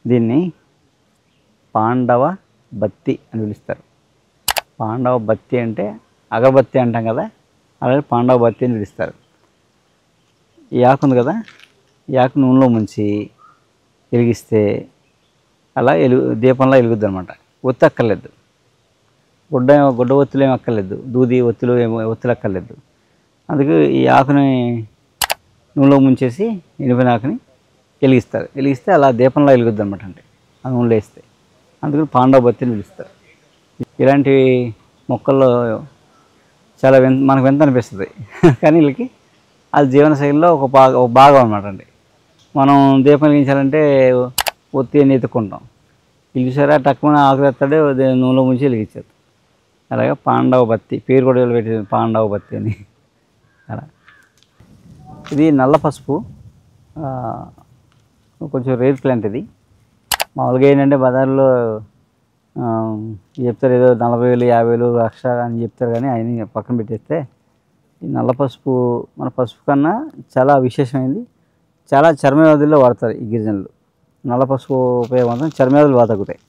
దీన్ని పాండవ బత్తి అని పిలుస్తారు. పాండవ బత్తి అంటే అగరబత్తి అంటాం కదా, అలాగే పాండవ బత్తి అని పిలుస్తారు. ఈ ఆకు ఉంది కదా, ఈ ఆకు నూనెలో ముంచి వెలిగిస్తే అలా దీపంలో వెలుగుద్ది అనమాట. ఒత్తి అక్కర్లేదు, గుడ్డ ఒత్తులు ఏమి అక్కర్లేదు, దూది ఒత్తులు ఒత్తులు అక్కర్లేదు. అందుకు ఈ ఆకుని నూనెలో ముంచేసి ఎండిపోయిన ఆకుని వెలిగిస్తే అలా దీపంలో వెలుగుద్ది అనమాట. అంటే ఆ నూనెలో వేస్తే అందుకని పాండవ బత్తి అని పిలుస్తారు. ఇలాంటి మొక్కల్లో చాలా మనకు వింత అనిపిస్తుంది కానీ వీళ్ళకి అది జీవనశైలిలో ఒక భాగం అనమాట అండి. మనం దీపం వెలిగించాలంటే ఒత్తి అని ఎత్తుకుంటాం, వీళ్ళు చూసారా టక్కున ఆకుతాడే నూనెలో ముంచి వెలిగించారు. అలాగే పాండవ బత్తి పేరు కూడా పెట్టింది, పాండవ బత్తి అని. అలా ఇది నల్ల పసుపు, కొంచెం రేర్ ప్లాంట్. ఇది మామూలుగా ఏంటంటే బజార్లో చెప్తారు ఏదో 40,000 50,000 లక్ష అని చెప్తారు, కానీ ఆయన పక్కన పెట్టేస్తే ఈ నల్ల పసుపు మన పసుపు కన్నా చాలా విశేషమైంది. చాలా చర్మ వ్యాధుల్లో వాడతారు ఈ గిరిజనులు. నల్ల పసుపు ఉపయోగం చర్మ వ్యాధులు బాగా తగ్గుతాయి.